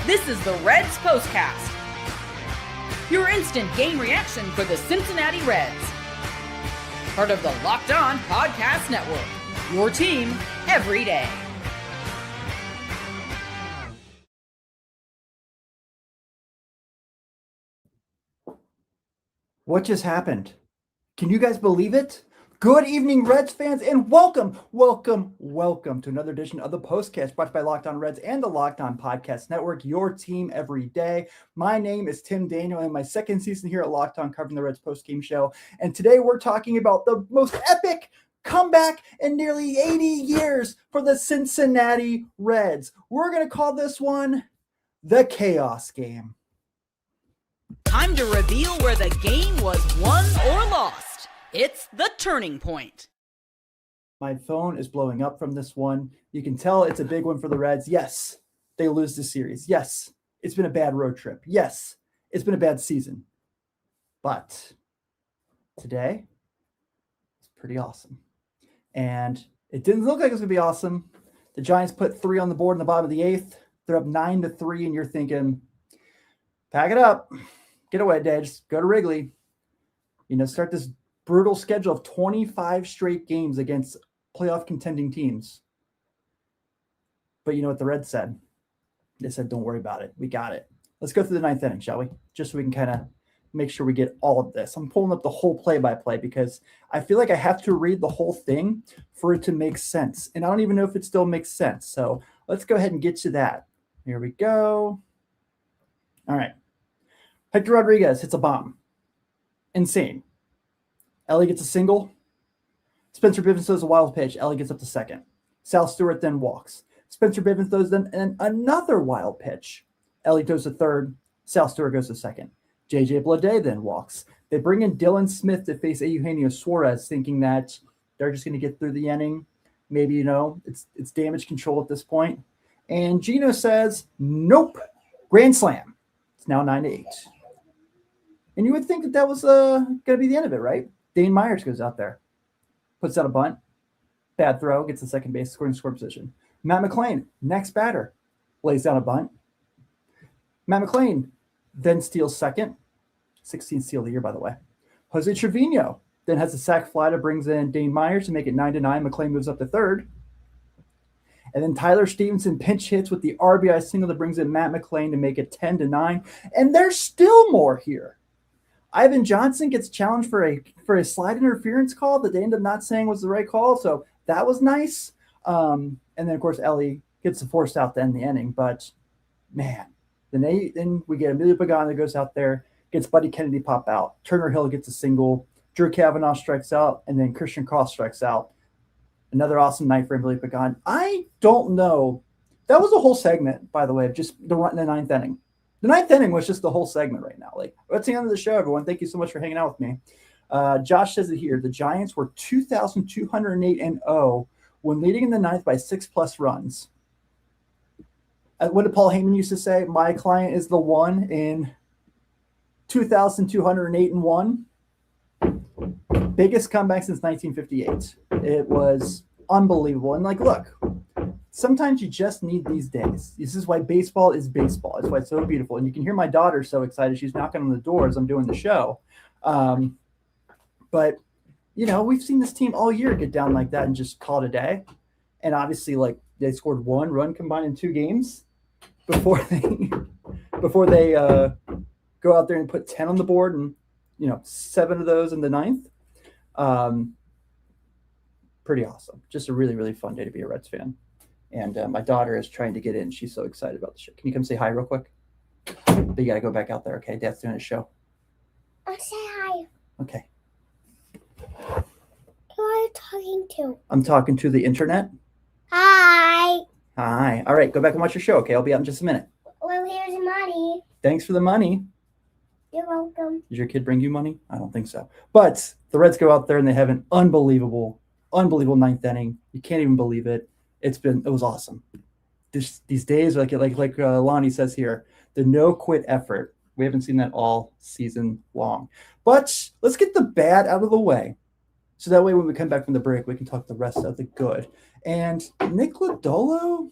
This is the Reds POSTCAST, your instant game reaction for the Cincinnati Reds. Part of the Locked On Podcast Network, your team every day. What just happened? Can you guys believe it? Good evening, Reds fans, and welcome to another edition of the POSTCAST brought by Locked On Reds and the Locked On Podcast Network, your team every day. My name is Tim Daniel, and my second season here at Locked On covering the Reds postgame show. And today we're talking about the most epic comeback in nearly 80 years for the Cincinnati Reds. We're going to call this one the Chaos Game. Time to reveal where the game was won or lost. It's the turning point. My phone is blowing up from this one. You can tell it's a big one for the Reds. Yes, they lose the series. Yes, it's been a bad road trip. Yes, it's been a bad season. But today, it's pretty awesome. And it didn't look like it was going to be awesome. The Giants put 3 on the board in the bottom of the 8th. They're up 9-3, and you're thinking, pack it up. Get away, Dad. Just go to Wrigley. Start this brutal schedule of 25 straight games against playoff contending teams. But you know what the Reds said? They said, don't worry about it. We got it. Let's go through the 9th inning, shall we? Just so we can kind of make sure we get all of this. I'm pulling up the whole play-by-play because I feel like I have to read the whole thing for it to make sense. And I don't even know if it still makes sense. So let's go ahead and get to that. Here we go. All right. Hector Rodriguez hits a bomb. Insane. Elly gets a single. Spencer Bivens throws a wild pitch. Elly gets up to second. Sal Stewart then walks. Spencer Bivens throws then another wild pitch. Elly goes to third. Sal Stewart goes to second. J.J. Bleday then walks. They bring in Dylan Smith to face Eugenio Suarez, thinking that they're just going to get through the inning. Maybe, it's damage control at this point. And Gino says, nope, grand slam. It's now 9-8. And you would think that was going to be the end of it, right? Dane Myers goes out there, puts out a bunt, bad throw, gets the second base, scoring position. Matt McLain, next batter, lays down a bunt. Matt McLain then steals second, 16th steal of the year, by the way. Jose Trevino then has a sac fly that brings in Dane Myers to make it 9-9. McLain moves up to third. And then Tyler Stevenson pinch hits with the RBI single that brings in Matt McLain to make it 10-9. And there's still more here. Ivan Johnson gets challenged for a slide interference call that they end up not saying was the right call. So that was nice. And then, of course, Elly gets the forced out to end the inning. But, man, then we get Emilio Pagan that goes out there, gets Buddy Kennedy pop out. Turner Hill gets a single. Drew Kavanaugh strikes out. And then Christian Cross strikes out. Another awesome night for Emilio Pagan. I don't know. That was a whole segment, by the way, of just the 9th inning. The 9th inning was just the whole segment right now. That's the end of the show, everyone. Thank you so much for hanging out with me. Josh says it here. The Giants were 2,208-0 when leading in the 9th by 6+ runs. What did Paul Heyman used to say? My client is the one in 2,208-1. Biggest comeback since 1958. It was unbelievable. And look, sometimes you just need these days. This is why baseball is baseball. It's why it's so beautiful. And you can hear my daughter so excited. She's knocking on the door as I'm doing the show. But, we've seen this team all year get down like that and just call it a day. And obviously, they scored 1 run combined in 2 games before they go out there and put 10 on the board and, 7 of those in the 9th. Pretty awesome. Just a really, really fun day to be a Reds fan. And my daughter is trying to get in. She's so excited about the show. Can you come say hi real quick? But you got to go back out there, okay? Dad's doing a show. I'll say hi. Okay. Who are you talking to? I'm talking to the internet. Hi. Hi. All right, go back and watch your show, okay? I'll be out in just a minute. Well, here's money. Thanks for the money. You're welcome. Did your kid bring you money? I don't think so. But the Reds go out there and they have an unbelievable 9th inning. You can't even believe it. It was awesome. These days, like Lonnie says here, the no quit effort. We haven't seen that all season long. But let's get the bad out of the way. So that way when we come back from the break, we can talk the rest of the good. And Nick Lodolo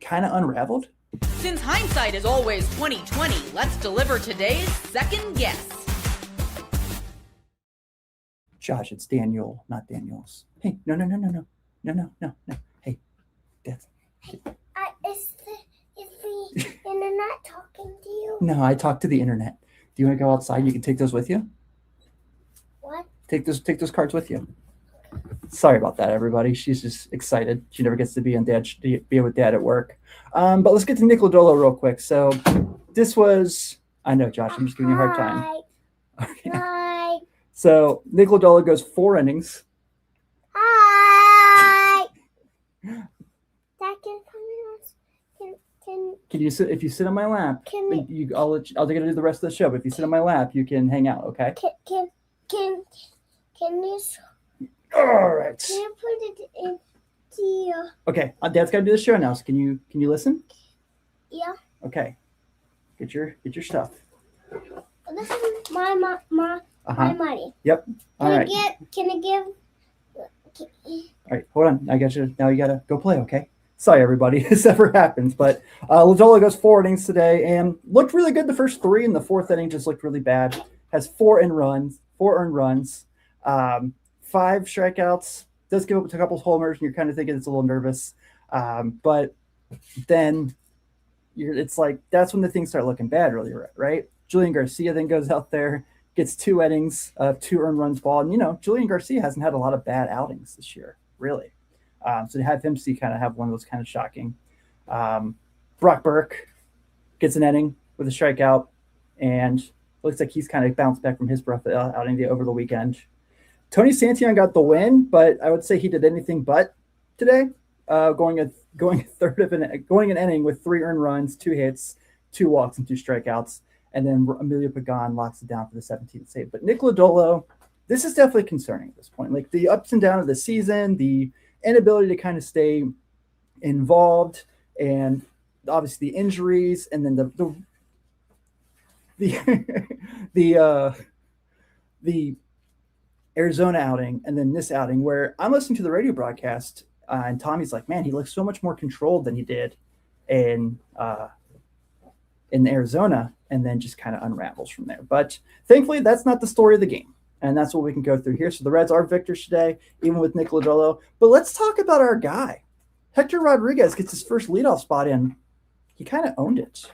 kind of unraveled Since hindsight is always 20/20, let's deliver today's second guess. Josh, it's Daniel, not Daniels. Hey, no. Hey, that's... Is the internet talking to you? No, I talk to the internet. Do you want to go outside? You can take those with you. What? Take those cards with you. Sorry about that, everybody. She's just excited. She never gets to be with Dad at work. But let's get to Nick Lodolo real quick. So this was, I know, Josh, I'm just giving you a hard time. Okay. Hi. So Nick Lodolo goes 4 innings. Hi. Dad, Can you sit? If you sit on my lap, Can I'll get to do the rest of the show. But if you sit on my lap, you can hang out. Okay. can you All right. put it in the Okay. Dad's got to do the show now. So can you listen? yeah? Okay. Get your stuff. This is my money. Yep. All right. Can I give? All right. Hold on. I got you. Now you gotta go play. Okay. Sorry, everybody. This never happens. But Lodolo goes 4 innings today and looked really good the first 3, and the 4th inning just looked really bad. Has 4 earned runs, 5 strikeouts. Does give up a couple homers, and you're kind of thinking it's a little nervous. But then it's like that's when the things start looking bad, really, right? Julian Garcia then goes out there, gets 2 innings of 2 earned runs ball. And, Julian Garcia hasn't had a lot of bad outings this year, really. So to have him have one of those kind of shocking. Brock Burke gets an inning with a strikeout, and looks like he's kind of bounced back from his rough outing over the weekend. Tony Santillan got the win, but I would say he did anything but today. Going an inning with 3 earned runs, 2 hits, 2 walks, and 2 strikeouts, and then Emilio Pagan locks it down for the 17th save. But Nick Lodolo, this is definitely concerning at this point. Like the ups and downs of the season, the inability to kind of stay involved, and obviously the injuries, and then the Arizona outing, and then this outing where I'm listening to the radio broadcast, and Tommy's like, man, he looks so much more controlled than he did in Arizona, and then just kind of unravels from there. But thankfully, that's not the story of the game. And that's what we can go through here. So the Reds are victors today, even with Nick Lodolo. But let's talk about our guy. Hector Rodriguez gets his first leadoff spot in. He kind of owned it.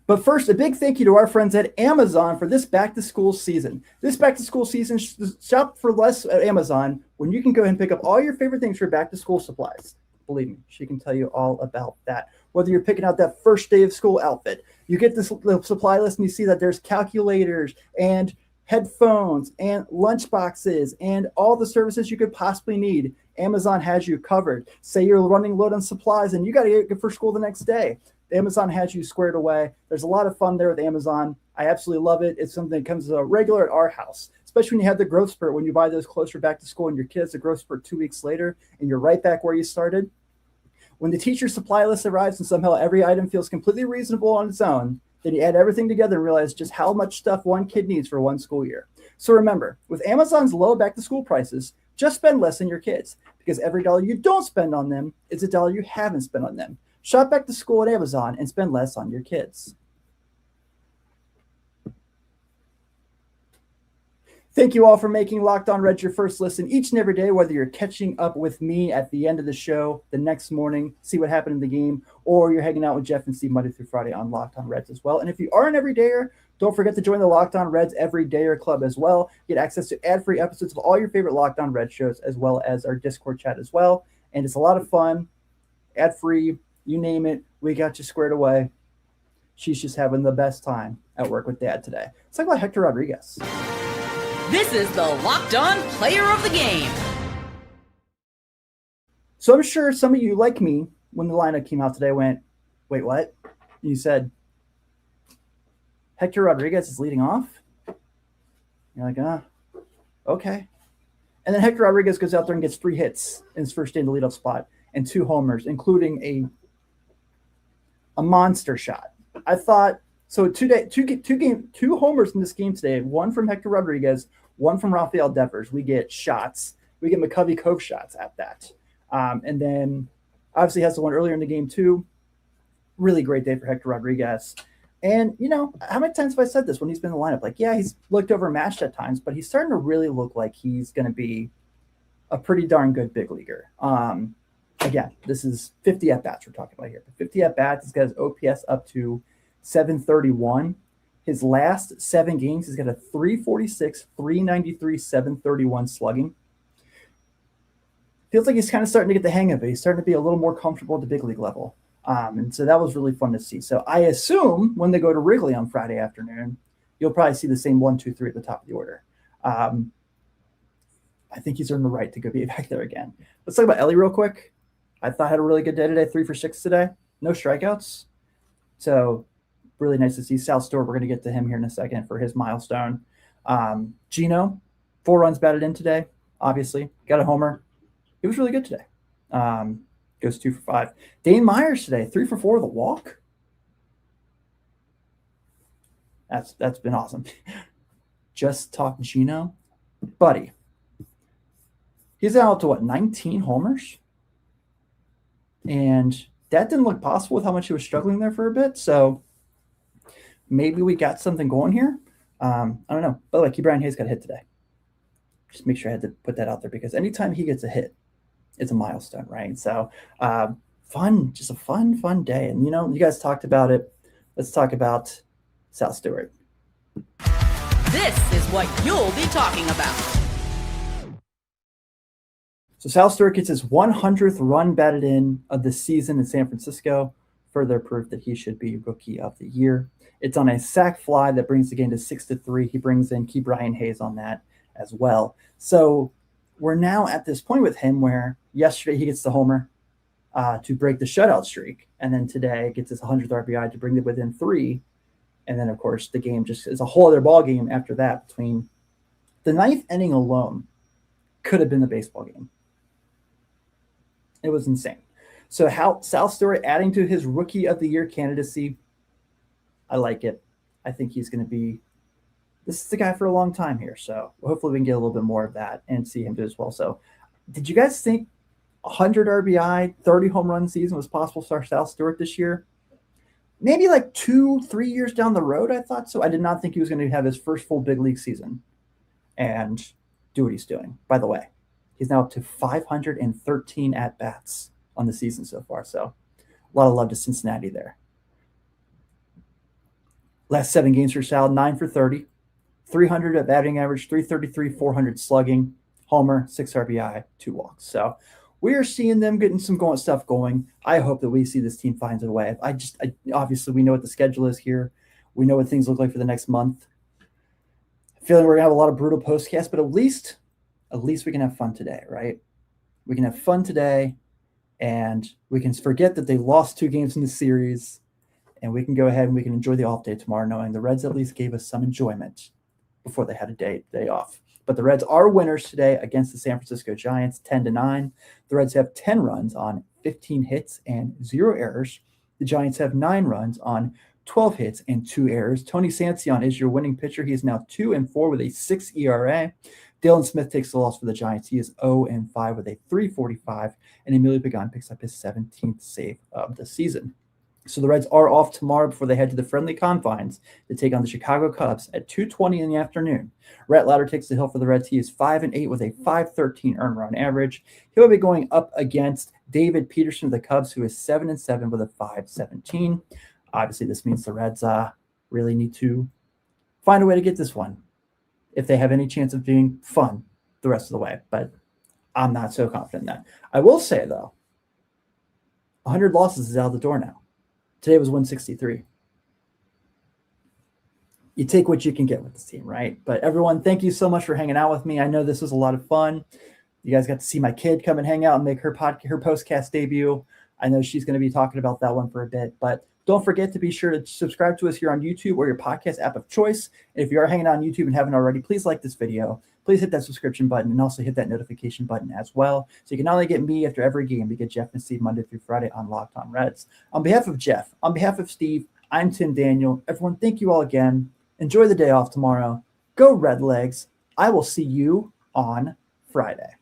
But first, a big thank you to our friends at Amazon for this back-to-school season. This back-to-school season, shop for less at Amazon when you can go ahead and pick up all your favorite things for back-to-school supplies. Believe me, she can tell you all about that. Whether you're picking out that first day of school outfit, you get the supply list and you see that there's calculators and headphones and lunch boxes and all the services you could possibly need. Amazon has you covered. Say you're running low on supplies and you got to get for school the next day. Amazon has you squared away. There's a lot of fun there with Amazon. I absolutely love it. It's something that comes as a regular at our house, especially when you have the growth spurt, when you buy those closer back to school and your kids, the growth spurt 2 weeks later, and you're right back where you started. When the teacher's supply list arrives and somehow every item feels completely reasonable on its own, then you add everything together and realize just how much stuff one kid needs for one school year. So remember, with Amazon's low back-to-school prices, just spend less on your kids, because every dollar you don't spend on them is a dollar you haven't spent on them. Shop back to school at Amazon and spend less on your kids. Thank you all for making Locked On Reds your first listen each and every day, whether you're catching up with me at the end of the show the next morning, see what happened in the game, or you're hanging out with Jeff and Steve Monday through Friday on Locked On Reds as well. And if you are an everydayer, don't forget to join the Locked On Reds Everydayer Club as well. Get access to ad-free episodes of all your favorite Locked On Reds shows, as well as our Discord chat as well. And it's a lot of fun, ad-free, you name it, we got you squared away. She's just having the best time at work with Dad today. Let's talk about Hector Rodriguez. This is the Locked On Player of the Game. So I'm sure some of you, like me, when the lineup came out today, went, wait, what? And you said, Hector Rodriguez is leading off? You're like, okay. And then Hector Rodriguez goes out there and gets 3 hits in his first day in the leadoff spot and 2 homers, including a monster shot. I thought, so 2 homers in this game today, 1 from Hector Rodriguez, 1 from Rafael Devers. We get shots We get McCovey Cove shots at that. And then obviously has the one earlier in the game too. Really great day for Hector Rodriguez. And, how many times have I said this when he's been in the lineup? Like, yeah, he's looked overmatched at times, but he's starting to really look like he's going to be a pretty darn good big leaguer. Again, this is 50 at-bats we're talking about here. 50 at-bats, he's got his OPS up to 731. His last 7 games, he's got a 346, 393, 731 slugging. Feels like he's kind of starting to get the hang of it. He's starting to be a little more comfortable at the big league level. And so that was really fun to see. So I assume when they go to Wrigley on Friday afternoon, you'll probably see the same 1, 2, 3 at the top of the order. I think he's earned the right to go be back there again. Let's talk about Elly real quick. I thought had a really good day today, 3 for 6 today. No strikeouts. So really nice to see. Sal Stewart, we're going to get to him here in a second for his milestone. Gino, 4 runs batted in today, obviously. Got a homer. It was really good today. Goes 2 for 5. Dane Myers today, 3 for 4 with a walk. That's been awesome. Just talk Gino. Buddy. He's out to 19 homers? And that didn't look possible with how much he was struggling there for a bit. So maybe we got something going here. I don't know. By the way, Brian Hayes got a hit today. Just make sure I had to put that out there because anytime he gets a hit, it's a milestone, right? So fun, just a fun day. And, you guys talked about it. Let's talk about Sal Stewart. This is what you'll be talking about. So Sal Stewart gets his 100th run batted in of the season in San Francisco. Further proof that he should be Rookie of the Year. It's on a sac fly that brings the game to 6-3. He brings in Brian Hayes on that as well. So we're now at this point with him where yesterday he gets the homer to break the shutout streak. And then today gets his 100th RBI to bring it within 3. And then, of course, the game just is a whole other ball game after that. Between the 9th inning alone could have been the baseball game. It was insane. So how Sal Stewart adding to his Rookie of the Year candidacy, I like it. I think he's going to be – this is the guy for a long time here. So hopefully we can get a little bit more of that and see him do as well. So did you guys think 100 RBI, 30 home run season was possible for Sal Stewart this year? Maybe like 2-3 years down the road, I thought so. I did not think he was going to have his first full big league season and do what he's doing. By the way, he's now up to 513 at-bats on the season so far. So a lot of love to Cincinnati there. Last 7 games for Sal, 9 for 30, 300 at batting average, 333, 400 slugging, homer, 6 RBI, 2 walks. So we are seeing them getting some stuff going. I hope that we see this team finds a way. Obviously we know what the schedule is here. We know what things look like for the next month. I'm feeling we're gonna have a lot of brutal postcasts, but at least we can have fun today, right? We can have fun today, and we can forget that they lost 2 games in the series, and we can go ahead and we can enjoy the off day tomorrow, knowing the Reds at least gave us some enjoyment before they had a day off. But the Reds are winners today against the San Francisco Giants, 10-9. The Reds have 10 runs on 15 hits and 0 errors. The Giants have 9 runs on 12 hits and 2 errors. Tony Sancion is your winning pitcher. He is now 2-4 with a 6 ERA. Dylan Smith takes the loss for the Giants. He is 0-5 with a 3.45, and Emilio Pagan picks up his 17th save of the season. So the Reds are off tomorrow before they head to the friendly confines to take on the Chicago Cubs at 2:20 in the afternoon. Rhett Lauder takes the hill for the Reds. He is 5-8 with a 5.13 earned run average. He'll be going up against David Peterson of the Cubs, who is 7-7 with a 5.17. Obviously, this means the Reds really need to find a way to get this one if they have any chance of being fun the rest of the way. But I'm not so confident in that. I will say, though, 100 losses is out the door now. Today was 163. You take what you can get with this team, right? But everyone, thank you so much for hanging out with me. I know this was a lot of fun. You guys got to see my kid come and hang out and make her postcast debut. I know she's going to be talking about that one for a bit. But don't forget to be sure to subscribe to us here on YouTube or your podcast app of choice. And if you are hanging out on YouTube and haven't already, please like this video. Please hit that subscription button and also hit that notification button as well. So you can not only get me after every game, but get Jeff and Steve Monday through Friday on Locked On Reds. On behalf of Jeff, on behalf of Steve, I'm Tim Daniel. Everyone, thank you all again. Enjoy the day off tomorrow. Go Red Legs. I will see you on Friday.